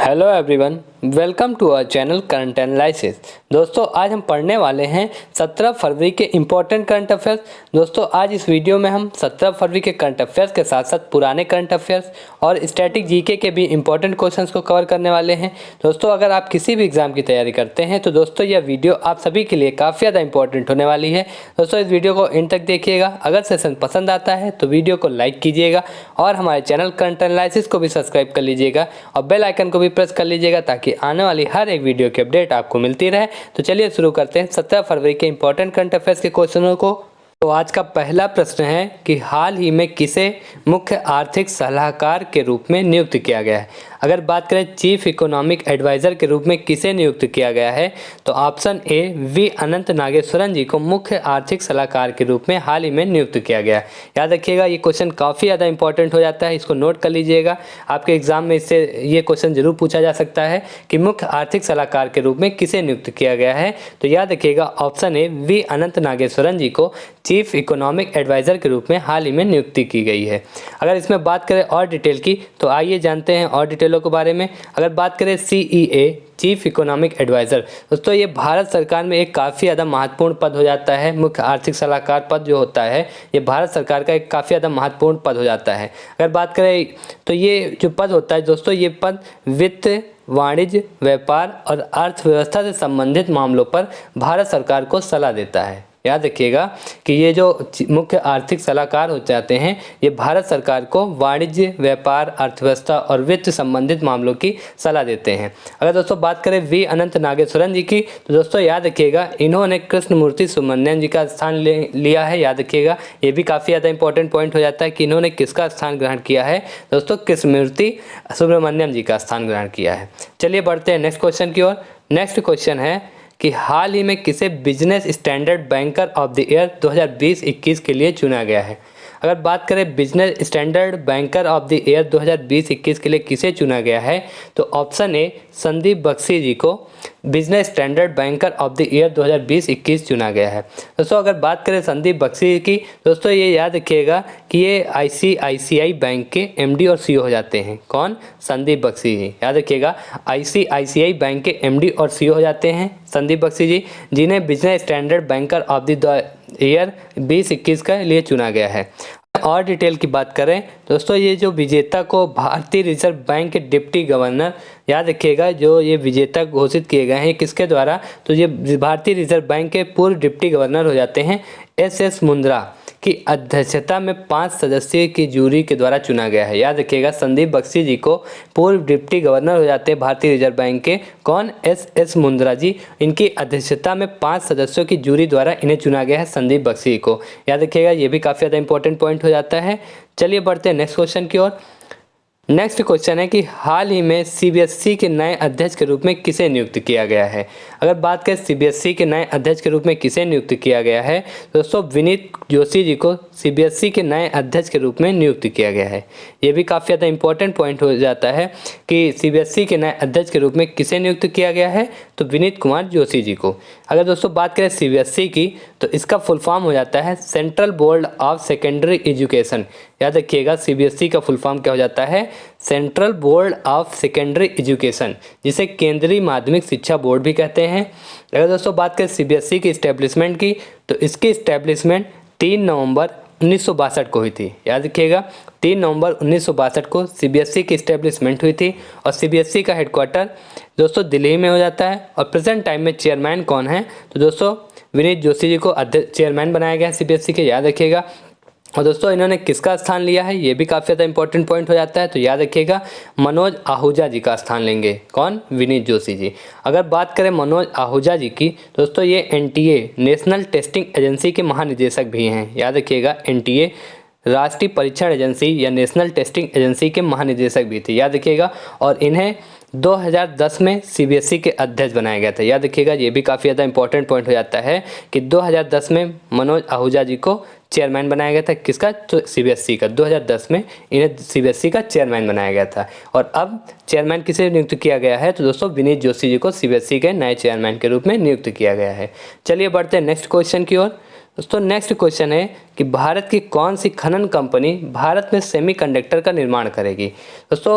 Hello everyone, welcome to our channel current analysis. दोस्तों आज हम पढ़ने वाले हैं 17 फरवरी के इम्पोर्टेंट करंट अफेयर्स। दोस्तों आज इस वीडियो में हम 17 फरवरी के करंट अफेयर्स के साथ साथ पुराने करंट अफेयर्स और स्टैटिक जीके के भी इम्पोर्टेंट क्वेश्चंस को कवर करने वाले हैं। दोस्तों अगर आप किसी भी एग्जाम की तैयारी करते हैं तो दोस्तों यह वीडियो आप सभी के लिए काफ़ी ज़्यादा इंपॉर्टेंट होने वाली है। दोस्तों इस वीडियो को एंड तक देखिएगा। अगर सेशन पसंद आता है तो वीडियो को लाइक कीजिएगा और हमारे चैनल करंट एनालिसिस को भी सब्सक्राइब कर लीजिएगा और बेल आइकन को भी प्रेस कर लीजिएगा ताकि आने वाली हर एक वीडियो की अपडेट आपको मिलती रहे। तो चलिए शुरू करते हैं 17 फरवरी के इंपॉर्टेंट करंट अफेयर्स के क्वेश्चनों को। तो आज का पहला प्रश्न है कि हाल ही में किसे मुख्य आर्थिक सलाहकार के रूप में नियुक्त किया गया है। अगर बात करें चीफ इकोनॉमिक एडवाइज़र के रूप में किसे नियुक्त किया गया है तो ऑप्शन ए वी अनंत नागेश्वरन जी को मुख्य आर्थिक सलाहकार के रूप में हाल ही में नियुक्त किया गया है। याद रखिएगा ये क्वेश्चन काफ़ी ज़्यादा इंपॉर्टेंट हो जाता है, इसको नोट कर लीजिएगा। आपके एग्जाम में इससे ये क्वेश्चन जरूर पूछा जा सकता है कि मुख्य आर्थिक सलाहकार के रूप में किसे नियुक्त किया गया है। तो याद रखिएगा ऑप्शन ए वी अनंत नागेश्वरन जी को चीफ इकोनॉमिक एडवाइज़र के रूप में हाल ही में नियुक्ति की गई है। अगर इसमें बात करें और डिटेल की तो आइए जानते हैं और डिटेलों के बारे में। अगर बात करें CEA चीफ इकोनॉमिक एडवाइज़र, दोस्तों ये भारत सरकार में एक काफ़ी ज़्यादा महत्वपूर्ण पद हो जाता है। मुख्य आर्थिक सलाहकार पद जो होता है ये भारत सरकार का एक काफ़ी ज़्यादा महत्वपूर्ण पद हो जाता है। अगर बात करें तो ये जो पद होता है दोस्तों, ये पद वित्त, वाणिज्य, व्यापार और अर्थव्यवस्था से संबंधित मामलों पर भारत सरकार को सलाह देता है। याद रखिएगा कि ये जो मुख्य आर्थिक सलाहकार हो जाते हैं ये भारत सरकार को वाणिज्य, व्यापार, अर्थव्यवस्था और वित्त संबंधित मामलों की सलाह देते हैं। अगर दोस्तों बात करें वी अनंत नागेश्वरन जी की तो दोस्तों याद रखिएगा इन्होंने कृष्णमूर्ति सुब्रमण्यम जी का स्थान लिया है। याद रखिएगा ये भी काफ़ी ज़्यादा इंपॉर्टेंट पॉइंट हो जाता है कि इन्होंने किसका स्थान ग्रहण किया है। दोस्तों कृष्णमूर्ति सुब्रमण्यम जी का स्थान ग्रहण किया है। चलिए बढ़ते हैं नेक्स्ट क्वेश्चन की ओर। नेक्स्ट क्वेश्चन है कि हाल ही में किसे business standard banker of the year 2020-21 के लिए चुना गया है। अगर बात करें business standard banker of the year 2020-21 के लिए किसे चुना गया है तो ऑप्शन ए संदीप बख्शी जी को business standard banker of the year 2020-21 चुना गया है। दोस्तों अगर बात करें संदीप बख्शी की, दोस्तों ये याद रखिएगा कि ये ICICI बैंक के MD और CEO हो जाते हैं। कौन? संदीप बख्शी जी। याद रखिएगा ICICI बैंक के MD और CEO हो जाते हैं संदीप बख्शी जी, जिन्हें business standard banker of the year 2021 के लिए चुना गया है। और डिटेल की बात करें दोस्तों, ये जो विजेता को भारतीय रिजर्व बैंक के डिप्टी गवर्नर, याद रखिएगा जो ये विजेता घोषित किए गए हैं किसके द्वारा, तो ये भारतीय रिजर्व बैंक के पूर्व डिप्टी गवर्नर हो जाते हैं SS मुंद्रा की अध्यक्षता में 5 सदस्यीय की जूरी के द्वारा चुना गया है। याद रखिएगा संदीप बख्शी जी को पूर्व डिप्टी गवर्नर हो जाते हैं भारतीय रिजर्व बैंक के। कौन? SS मुंद्रा जी। इनकी अध्यक्षता में 5 सदस्यों की जूरी द्वारा इन्हें चुना गया है संदीप बख्शी को। याद रखिएगा ये भी काफ़ी ज़्यादा इंपॉर्टेंट पॉइंट हो जाता है। चलिए बढ़ते हैं नेक्स्ट क्वेश्चन की ओर। नेक्स्ट क्वेश्चन है कि हाल ही में CBSE के नए अध्यक्ष के रूप में किसे नियुक्त किया गया है। अगर बात करें CBSE के नए अध्यक्ष के रूप में किसे नियुक्त किया गया है दोस्तों, विनीत जोशी जी को CBSE के नए अध्यक्ष के रूप में नियुक्त किया गया है। ये भी काफ़ी ज़्यादा इंपॉर्टेंट पॉइंट हो जाता है कि CBSE के नए अध्यक्ष के रूप में किसे नियुक्त किया गया है तो विनीत कुमार जोशी जी को। अगर दोस्तों बात करें CBSE की तो इसका फुल फॉर्म हो जाता है central board of secondary education. याद रखिएगा CBSE का फुल फॉर्म क्या हो जाता है? Central board of secondary education, जिसे केंद्रीय माध्यमिक शिक्षा बोर्ड भी कहते हैं। अगर दोस्तों बात करें CBSE की इस्टेब्लिशमेंट की तो इसकी इस्टेब्लिशमेंट 3 नवंबर 1962 को हुई थी। याद रखिएगा 3 नवंबर 1962 को CBSE की इस्टेब्लिशमेंट हुई थी और CBSE का हेडक्वार्टर दोस्तों दिल्ली में हो जाता है। और प्रेजेंट टाइम में चेयरमैन कौन है तो दोस्तों विनीत जोशी जी को चेयरमैन बनाया गया है CBSE के। याद रखिएगा। और दोस्तों इन्होंने किसका स्थान लिया है ये भी काफ़ी ज़्यादा इंपॉर्टेंट पॉइंट हो जाता है। तो याद रखिएगा मनोज आहूजा जी का स्थान लेंगे। कौन? विनीत जोशी जी। अगर बात करें मनोज आहूजा जी की दोस्तों, ये NTA नेशनल टेस्टिंग एजेंसी के महानिदेशक भी हैं। याद रखिएगा NTA राष्ट्रीय परीक्षण एजेंसी या नेशनल टेस्टिंग एजेंसी के महानिदेशक भी थे। याद रखिएगा। और इन्हें 2010 में CBSE के अध्यक्ष बनाया गया था। याद रखिएगा ये भी काफ़ी ज़्यादा इंपॉर्टेंट पॉइंट हो जाता है कि 2010 में मनोज आहूजा जी को चेयरमैन बनाया गया था। किसका? तो CBSE का। 2010 में इन्हें CBSE का चेयरमैन बनाया गया था। और अब चेयरमैन किसे नियुक्त किया गया है तो दोस्तों विनीत जोशी जी को CBSE के नए चेयरमैन के रूप में नियुक्त किया गया है। चलिए बढ़ते हैं नेक्स्ट क्वेश्चन की ओर। दोस्तों नेक्स्ट क्वेश्चन है कि भारत की कौन सी खनन कंपनी भारत में सेमीकंडक्टर का निर्माण करेगी। दोस्तों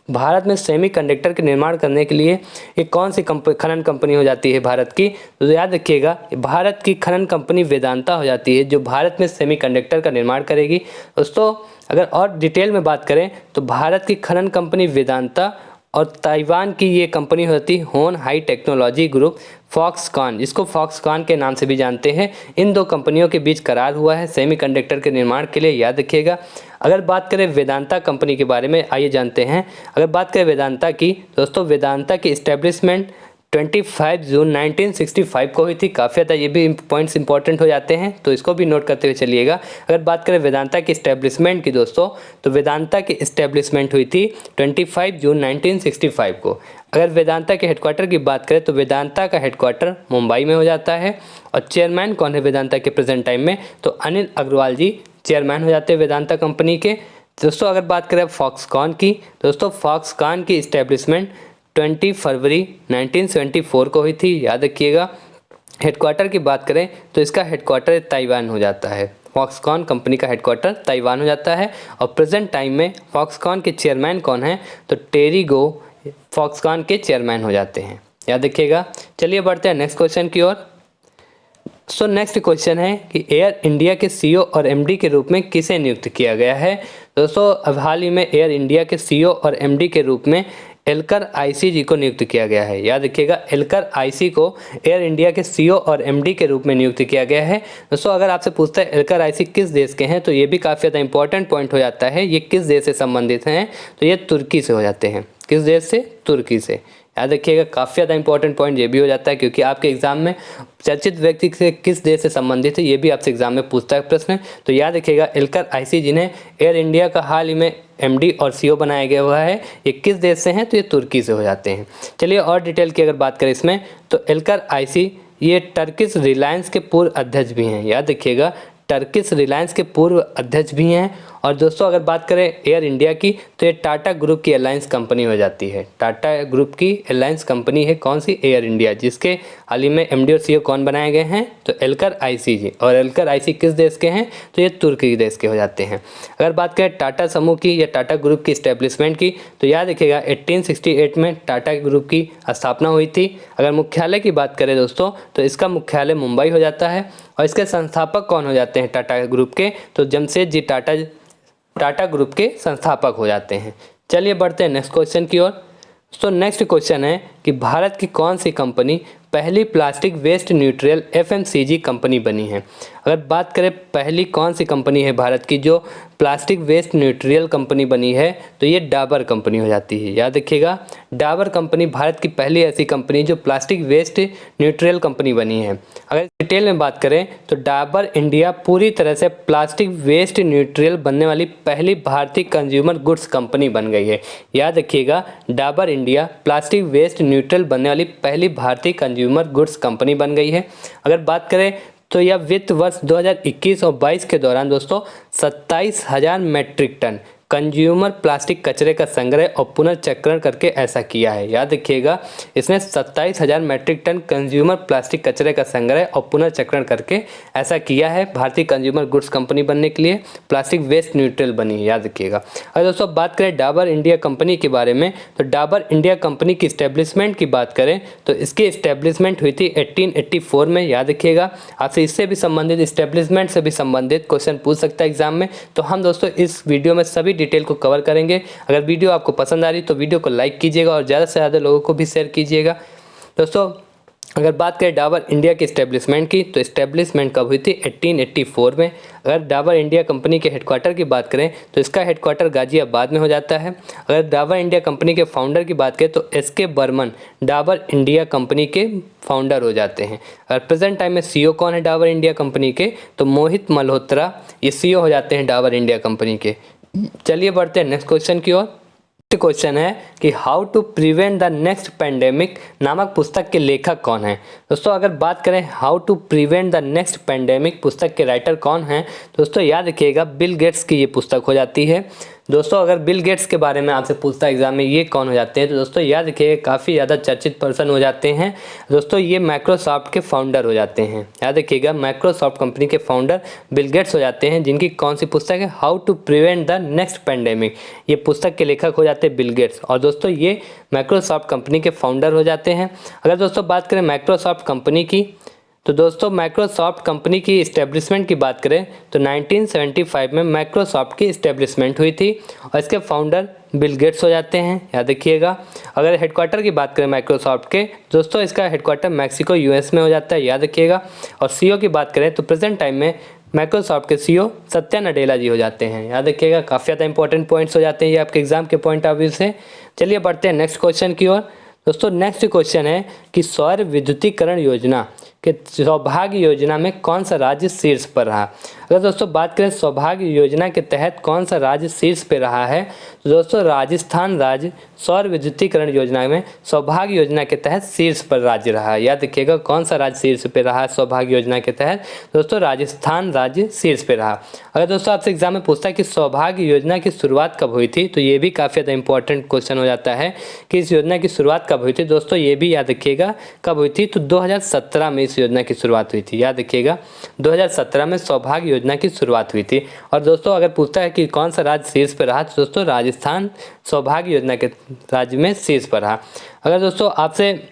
भारत में सेमीकंडक्टर के निर्माण करने के लिए ये कौन सी खनन कंपनी हो जाती है भारत की? तो याद रखिएगा, भारत की खनन कंपनी वेदांता हो जाती है, जो भारत में सेमीकंडक्टर का निर्माण करेगी। दोस्तों अगर और डिटेल में बात करें तो भारत की खनन कंपनी वेदांता और ताइवान की ये कंपनी होती है होन हाई टेक्नोलॉजी ग्रुप फॉक्सकॉन, जिसको फॉक्सकॉन के नाम से भी जानते हैं। इन दो कंपनियों के बीच करार हुआ है सेमीकंडक्टर के निर्माण के लिए, याद रखिएगा। अगर बात करें वेदांता कंपनी के बारे में, आइए जानते हैं। अगर बात करें वेदांता की, दोस्तों वेदांता की इस्टेब्लिशमेंट 25 जून 1965 को हुई थी। काफ़ी ज़्यादा ये भी पॉइंट्स इंपॉर्टेंट हो जाते हैं, तो इसको भी नोट करते हुए चलिएगा। अगर बात करें वेदांता की इस्टेब्लिशमेंट की दोस्तों, तो वेदांता की इस्टेब्लिशमेंट हुई थी 25 जून 1965 को। अगर वेदांता के हेडक्वार्टर की बात करें तो वेदांता का हेडक्वार्टर मुंबई में हो जाता है। और चेयरमैन कौन है वेदांता के प्रेजेंट टाइम में? तो अनिल अग्रवाल जी चेयरमैन हो जाते हैं वेदांता कंपनी के। दोस्तों अगर बात करें फॉक्सकॉन की, दोस्तों फॉक्सकॉन की इस्टेब्लिशमेंट 20 फरवरी 1974 को हुई थी, याद रखिएगा। हेडक्वार्टर की बात करें तो इसका हेडक्वार्टर ताइवान हो जाता है। फॉक्सकॉन कंपनी का हेडक्वार्टर ताइवान हो जाता है। और प्रेजेंट टाइम में फॉक्सकॉन के चेयरमैन कौन है? तो टेरी गो फॉक्सकॉन के चेयरमैन हो जाते हैं, याद रखिएगा। चलिए बढ़ते हैं नेक्स्ट क्वेश्चन की ओर। सो नेक्स्ट क्वेश्चन है कि एयर इंडिया के सीईओ और एमडी के रूप में किसे नियुक्त किया गया है? दोस्तों अब हाल ही में एयर इंडिया के सीईओ और एमडी के रूप में एल्कर आईसी जी को नियुक्त किया गया है, याद रखिएगा। एल्कर आईसी को एयर इंडिया के सीईओ और एमडी के रूप में नियुक्त किया गया है। दोस्तों अगर आपसे पूछता है एल्कर आईसी किस देश के हैं, तो ये भी काफ़ी ज़्यादा इंपॉर्टेंट पॉइंट हो जाता है। ये किस देश से संबंधित हैं? तो ये तुर्की से हो जाते हैं। किस देश से? तुर्की से, याद रखिएगा। काफ़ी ज़्यादा इंपॉर्टेंट पॉइंट ये भी हो जाता है, क्योंकि आपके एग्जाम में चर्चित व्यक्ति से किस देश से संबंधित है ये भी आपसे एग्जाम में पूछता है प्रश्न। तो याद रखिएगा एल्कर आईसी जिन्हें एयर इंडिया का हाल ही में एमडी और सीईओ बनाया गया हुआ है, ये किस देश से हैं? तो ये तुर्की से हो जाते हैं। चलिए और डिटेल की अगर बात करें इसमें, तो एल्कर आईसी ये टर्किश रिलायंस के पूर्व अध्यक्ष भी हैं, याद रखिएगा। टर्किश रिलायंस के पूर्व अध्यक्ष भी हैं। और दोस्तों अगर बात करें एयर इंडिया की, तो ये टाटा ग्रुप की एयरलाइंस कंपनी हो जाती है। टाटा ग्रुप की एयरलाइंस कंपनी है कौन सी? एयर इंडिया, जिसके हाल ही में एमडी और सीईओ कौन बनाए गए हैं? तो एल्कर आईसी जी। और एल्कर आईसी किस देश के हैं? तो ये तुर्की देश के हो जाते हैं। अगर बात करें टाटा समूह की या टाटा ग्रुप की इस्टेब्लिशमेंट की, तो याद रखिएगा 1868 में टाटा ग्रुप की स्थापना हुई थी। अगर मुख्यालय की बात करें दोस्तों, तो इसका मुख्यालय मुंबई हो जाता है। और इसके संस्थापक कौन हो जाते हैं टाटा ग्रुप के? तो जमशेद जी टाटा ग्रुप के संस्थापक हो जाते हैं। चलिए बढ़ते हैं नेक्स्ट क्वेश्चन की ओर। तो नेक्स्ट क्वेश्चन है कि भारत की कौन सी कंपनी पहली plastic waste neutral FMCG company बनी है? अगर बात करें पहली कौन सी कंपनी है भारत की जो प्लास्टिक वेस्ट न्यूट्रल कंपनी बनी है, तो ये डाबर कंपनी हो जाती है, याद रखिएगा। डाबर कंपनी भारत की पहली ऐसी कंपनी जो प्लास्टिक वेस्ट न्यूट्रल कंपनी बनी है। अगर डिटेल में बात करें तो डाबर इंडिया पूरी तरह से प्लास्टिक वेस्ट न्यूट्रल बनने वाली पहली भारतीय कंज्यूमर गुड्स कंपनी बन गई है, याद रखिएगा। Dabur India plastic waste neutral बनने वाली पहली भारतीय कंज्यूमर गुड्स कंपनी बन गई है। अगर बात करें तो यह वित्त वर्ष 2021 और 22 के दौरान दोस्तों 27,000 मैट्रिक टन कंज्यूमर प्लास्टिक कचरे का संग्रह और पुनर्चक्रण करके ऐसा किया है, याद रखिएगा। इसने 27,000 मैट्रिक टन कंज्यूमर प्लास्टिक कचरे का संग्रह और पुनर्चक्रण करके ऐसा किया है भारतीय कंज्यूमर गुड्स कंपनी बनने के लिए। प्लास्टिक वेस्ट न्यूट्रल बनी है, याद रखिएगा। और दोस्तों बात करें डाबर इंडिया कंपनी के बारे में, तो डाबर इंडिया कंपनी की इस्टेब्लिशमेंट की बात करें तो इसकी इस्टेब्लिशमेंट हुई थी 1884 में, याद रखिएगा। आपसे इससे भी संबंधित इस्टेब्लिशमेंट से भी संबंधित क्वेश्चन पूछ सकता है एग्जाम में। तो हम दोस्तों इस वीडियो में सभी डिटेल को कवर करेंगे। अगर वीडियो आपको पसंद आ रही तो वीडियो को लाइक कीजिएगा और ज़्यादा से ज़्यादा लोगों को भी शेयर कीजिएगा। दोस्तों अगर बात करें डाबर इंडिया की इस्टेब्लिशमेंट की, तो इस्टेब्लिशमेंट कब हुई थी? 1884 में। अगर डाबर इंडिया कंपनी के हेडक्वार्टर की बात करें तो इसका हेडक्वार्टर गाजियाबाद में हो जाता है। अगर डाबर इंडिया कंपनी के फाउंडर की बात करें तो SK Burman Dabur India company के फाउंडर हो जाते हैं। अगर प्रेजेंट टाइम में सीईओ कौन है डाबर इंडिया कंपनी के? तो मोहित मल्होत्रा ये सीईओ हो जाते हैं डाबर इंडिया कंपनी के। चलिए बढ़ते हैं नेक्स्ट क्वेश्चन की ओर। क्वेश्चन है कि how to prevent the next pandemic नामक पुस्तक के लेखक कौन है? दोस्तों अगर बात करें how to prevent the next pandemic पुस्तक के राइटर कौन हैं, दोस्तों याद रखिएगा बिल गेट्स की ये पुस्तक हो जाती है। दोस्तों अगर बिल गेट्स के बारे में आपसे पूछता है एग्जाम में ये कौन हो जाते हैं, तो दोस्तों याद रखिएगा काफ़ी ज़्यादा चर्चित पर्सन हो जाते हैं। दोस्तों ये माइक्रोसॉफ्ट के फाउंडर हो जाते हैं। याद रखिएगा माइक्रोसॉफ्ट कंपनी के फाउंडर बिल गेट्स हो जाते हैं, जिनकी कौन सी पुस्तक है, how to prevent the next pandemic. ये पुस्तक के लेखक हो जाते हैं बिल गेट्स, और दोस्तों ये माइक्रोसॉफ्ट कंपनी के फाउंडर हो जाते हैं। अगर दोस्तों बात करें माइक्रोसॉफ्ट कंपनी की, तो दोस्तों माइक्रोसॉफ्ट कंपनी की इस्टेब्लिशमेंट की बात करें तो 1975 में माइक्रोसॉफ्ट की इस्टेब्लिशमेंट हुई थी, और इसके फाउंडर बिल गेट्स हो जाते हैं। याद रखिएगा। अगर हेडक्वार्टर की बात करें माइक्रोसॉफ्ट के, दोस्तों इसका हेडक्वार्टर मैक्सिको यूएस में हो जाता है। याद रखिएगा। और सीईओ की बात करें तो प्रेजेंट टाइम में माइक्रोसॉफ्ट के सीईओ सत्या नडेला जी हो जाते हैं। याद रखिएगा काफ़ी ज़्यादा इंपॉर्टेंट पॉइंट्स हो जाते हैं ये आपके एग्जाम के पॉइंट ऑफ व्यू से। चलिए बढ़ते हैं नेक्स्ट क्वेश्चन की ओर। दोस्तों नेक्स्ट क्वेश्चन है कि सौर विद्युतीकरण योजना कि सौभाग्य योजना में कौन सा राज्य शीर्ष पर रहा। अगर दोस्तों बात करें सौभाग्य योजना के तहत कौन सा राज्य शीर्ष पर रहा है, तो दोस्तों राजस्थान राज्य सौर विद्युतीकरण योजना में सौभाग्य योजना के तहत शीर्ष पर राज्य रहा। याद रखिएगा कौन सा राज्य शीर्ष पर रहा सौभाग्य योजना के तहत, दोस्तों राजस्थान राज्य शीर्ष पर रहा। अगर दोस्तों आपसे एग्जाम में पूछता है कि सौभाग्य योजना की शुरुआत कब हुई थी, तो ये भी काफ़ी ज़्यादा इंपॉर्टेंट क्वेश्चन हो जाता है कि इस योजना की शुरुआत कब हुई थी। दोस्तों ये भी याद रखिएगा कब हुई थी, तो 2017 में इस योजना की शुरुआत हुई थी। याद रखिएगा 2017 में सौभाग्य योजना की शुरुआत हुई थी। और दोस्तों अगर पूछता है कि कौन सा राज्य शीर्ष पर रहा, तो दोस्तों राजस्थान सौभाग्य योजना के राज्य में शीर्ष पर रहा। अगर दोस्तों आपसे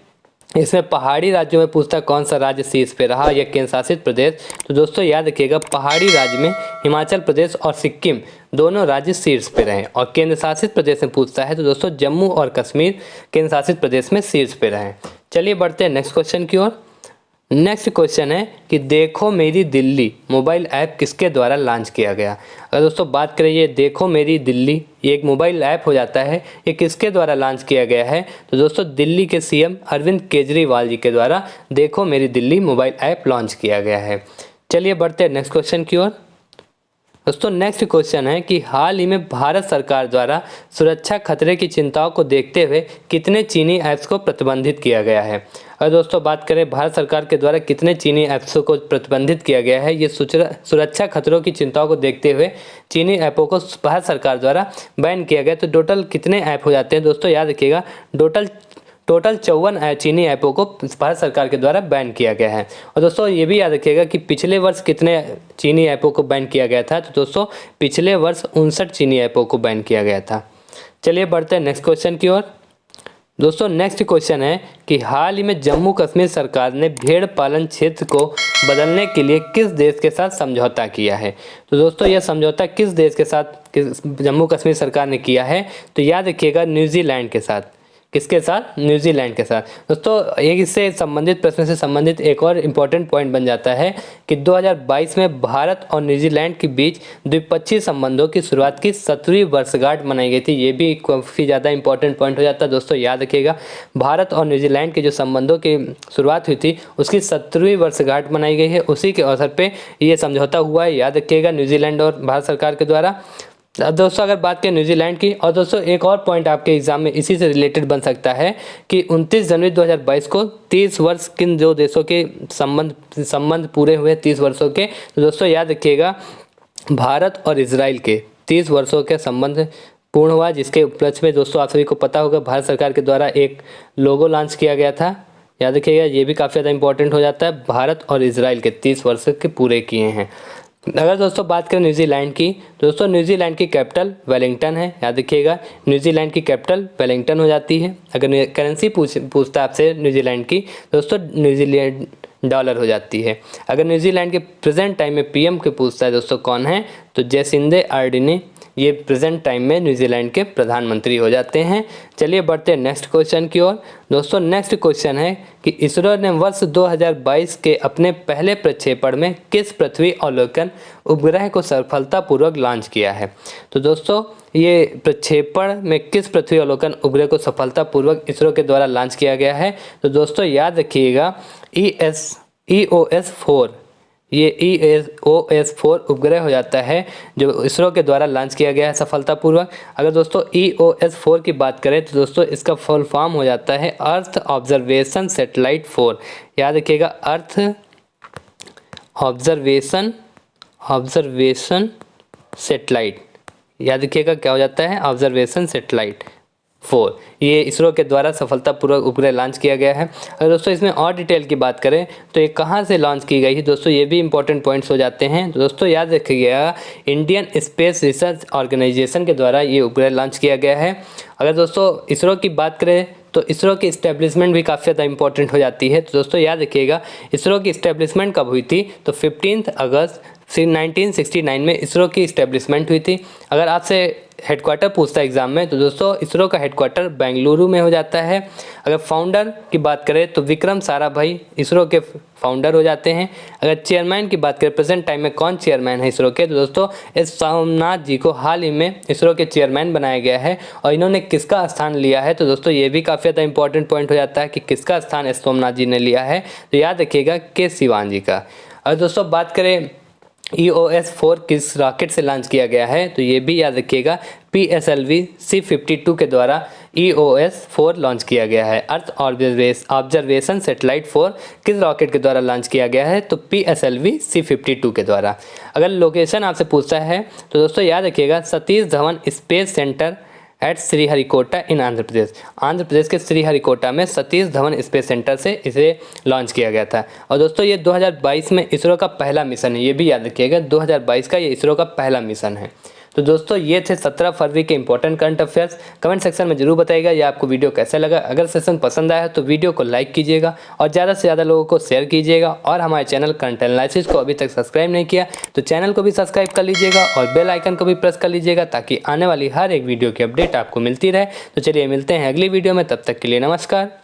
इसमें पहाड़ी राज्यों में पूछता है कौन सा राज्य शीर्ष पे रहा या केंद्र शासित प्रदेश, तो दोस्तों याद रखिएगा पहाड़ी राज्य में हिमाचल प्रदेश और सिक्किम दोनों राज्य शीर्ष पे रहे। और केंद्र शासित प्रदेश में पूछता है तो दोस्तों जम्मू और कश्मीर केंद्र शासित प्रदेश में शीर्ष पे रहे। चलिए बढ़ते हैं नेक्स्ट क्वेश्चन की ओर। नेक्स्ट क्वेश्चन है कि देखो मेरी दिल्ली मोबाइल ऐप किसके द्वारा लॉन्च किया गया। अगर दोस्तों बात करें ये देखो मेरी दिल्ली, ये एक मोबाइल ऐप हो जाता है, ये किसके द्वारा लॉन्च किया गया है, तो दोस्तों दिल्ली के सीएम अरविंद केजरीवाल जी के द्वारा देखो मेरी दिल्ली मोबाइल ऐप लॉन्च किया गया है। चलिए बढ़ते हैं नेक्स्ट क्वेश्चन की ओर। दोस्तों नेक्स्ट क्वेश्चन है कि हाल ही में भारत सरकार द्वारा सुरक्षा खतरे की चिंताओं को देखते हुए कितने चीनी ऐप्स को प्रतिबंधित किया गया है। अगर दोस्तों बात करें भारत सरकार के द्वारा कितने चीनी ऐप्स को प्रतिबंधित किया गया है, ये सुरक्षा खतरों की चिंताओं को देखते हुए चीनी ऐपों को भारत सरकार द्वारा बैन किया गया। तो टोटल कितने ऐप हो जाते हैं दोस्तों, याद रखिएगा टोटल 54 चीनी ऐपों को भारत सरकार के द्वारा बैन किया गया है। और दोस्तों ये भी याद रखिएगा कि पिछले वर्ष कितने चीनी ऐपों को बैन किया गया था, तो दोस्तों पिछले वर्ष 59 चीनी ऐपों को बैन किया गया था। चलिए बढ़ते हैं नेक्स्ट क्वेश्चन की ओर। दोस्तों नेक्स्ट क्वेश्चन है कि हाल ही में जम्मू कश्मीर सरकार ने भेड़ पालन क्षेत्र को बदलने के लिए किस देश के साथ समझौता किया है। तो दोस्तों यह समझौता किस देश के साथ जम्मू कश्मीर सरकार ने किया है, तो याद रखिएगा न्यूजीलैंड के साथ। किसके साथ, न्यूजीलैंड के साथ। दोस्तों एक इससे संबंधित प्रश्न से संबंधित एक और इम्पोर्टेंट पॉइंट बन जाता है कि 2022 में भारत और न्यूजीलैंड के बीच द्विपक्षीय संबंधों की शुरुआत की 17वीं वर्षगांठ मनाई गई थी। ये भी काफ़ी ज़्यादा इंपॉर्टेंट पॉइंट हो जाता है दोस्तों। याद रखिएगा भारत और न्यूजीलैंड के जो संबंधों की शुरुआत हुई थी उसकी 17वीं वर्षगांठ मनाई गई है, उसी के अवसर पर ये समझौता हुआ है। याद रखिएगा न्यूजीलैंड और भारत सरकार के द्वारा। दोस्तों अगर बात करें न्यूजीलैंड की, और दोस्तों एक और पॉइंट आपके एग्जाम में इसी से रिलेटेड बन सकता है कि 29 जनवरी 2022 को 30 वर्ष किन दो देशों के संबंध पूरे हुए 30 वर्षों के, तो दोस्तों याद रखिएगा भारत और इजराइल के 30 वर्षों के संबंध पूर्ण हुआ, जिसके उपलक्ष्य में दोस्तों आप सभी को पता होगा भारत सरकार के द्वारा एक लोगो लॉन्च किया गया था। याद रखिएगा ये भी काफ़ी ज़्यादा इंपॉर्टेंट हो जाता है, भारत और इजराइल के 30 वर्ष के पूरे किए हैं। अगर दोस्तों बात करें न्यूजीलैंड की, दोस्तों न्यूजीलैंड की कैपिटल वेलिंगटन है। याद रखिएगा न्यूजीलैंड की कैपिटल वेलिंगटन हो जाती है। अगर करेंसी पूछता है आपसे न्यूजीलैंड की, दोस्तों न्यूजीलैंड डॉलर हो जाती है। अगर न्यूजीलैंड के प्रेजेंट टाइम में पीएम के पूछता है दोस्तों कौन है, तो जैसिंडा आर्डिने, ये प्रेजेंट टाइम में न्यूजीलैंड के प्रधानमंत्री हो जाते हैं। चलिए बढ़ते हैं नेक्स्ट क्वेश्चन की ओर। दोस्तों नेक्स्ट क्वेश्चन है कि इसरो ने वर्ष 2022 के अपने पहले प्रक्षेपण में किस पृथ्वी अवलोकन उपग्रह को सफलतापूर्वक लॉन्च किया है। तो दोस्तों ये प्रक्षेपण में किस पृथ्वी अवलोकन उपग्रह को सफलतापूर्वक इसरो के द्वारा लॉन्च किया गया है, तो दोस्तों याद रखिएगा EOS-4, ये EOS-4 उपग्रह हो जाता है जो इसरो के द्वारा लॉन्च किया गया है सफलतापूर्वक। अगर दोस्तों EOS-4 की बात करें तो दोस्तों इसका फुल फॉर्म हो जाता है अर्थ ऑब्जर्वेशन सैटेलाइट 4। याद रखिएगा अर्थ ऑब्जर्वेशन सैटेलाइट, याद रखिएगा क्या हो जाता है, ऑब्जर्वेशन सैटेलाइट 4। ये इसरो के द्वारा सफलतापूर्वक उपग्रह लॉन्च किया गया है। अगर दोस्तों इसमें और डिटेल की बात करें तो ये कहाँ से लॉन्च की गई है दोस्तों, ये भी इंपॉर्टेंट पॉइंट्स हो जाते हैं। तो दोस्तों याद रखिएगा इंडियन स्पेस रिसर्च ऑर्गेनाइजेशन के द्वारा ये उपग्रह लॉन्च किया गया है। अगर दोस्तों इसरो की बात करें तो इसरो की इस्टेब्लिशमेंट भी काफ़ी ज़्यादा इंपॉर्टेंट हो जाती है। तो दोस्तों याद रखिएगा इसरो की इस्टेब्लिशमेंट कब हुई थी, तो 15 अगस्त 1969 में इसरो की इस्टेब्लिशमेंट हुई थी। अगर आपसे हेडक्वार्टर पूछता है एग्जाम में तो दोस्तों इसरो का हेडक्वार्टर बेंगलुरु में हो जाता है। अगर फाउंडर की बात करें तो विक्रम साराभाई इसरो के फाउंडर हो जाते हैं। अगर चेयरमैन की बात करें प्रेजेंट टाइम में कौन चेयरमैन है इसरो के, तो दोस्तों एस सोमनाथ जी को हाल ही में इसरो के चेयरमैन बनाया गया है। और इन्होंने किसका स्थान लिया है, तो दोस्तों ये भी काफ़ी ज़्यादा इंपॉर्टेंट पॉइंट हो जाता है कि किसका स्थान एस सोमनाथ जी ने लिया है, तो याद रखिएगा के सिवान जी का। और दोस्तों बात करें EOS 4 किस रॉकेट से लॉन्च किया गया है, तो ये भी याद रखिएगा PSLV C-52 के द्वारा EOS 4 लॉन्च किया गया है। अर्थ ऑब्जर्वेशन सैटेलाइट 4 किस रॉकेट के द्वारा लॉन्च किया गया है, तो PSLV C-52 के द्वारा। अगर लोकेशन आपसे पूछता है तो दोस्तों याद रखिएगा Satish Dhawan space centre at Sriharikota in Andhra Pradesh. Andhra Pradesh के श्रीहरिकोटा में सतीश धवन स्पेस सेंटर से इसे लॉन्च किया गया था। और दोस्तों ये 2022 में इसरो का पहला मिशन है, ये भी याद रखिएगा 2022 का ये इसरो का पहला मिशन है। तो दोस्तों ये थे 17 फरवरी के important current affairs. Comment section में जरूर बताइएगा ये आपको वीडियो कैसा लगा। अगर सेशन पसंद आया तो वीडियो को लाइक कीजिएगा और ज़्यादा से ज़्यादा लोगों को शेयर कीजिएगा। और हमारे चैनल करंट एनालिसिस को अभी तक सब्सक्राइब नहीं किया तो चैनल को भी सब्सक्राइब कर लीजिएगा और बेल आइकन को भी प्रेस कर लीजिएगा ताकि आने वाली हर एक वीडियो की अपडेट आपको मिलती रहे। तो चलिए मिलते हैं अगली वीडियो में, तब तक के लिए नमस्कार।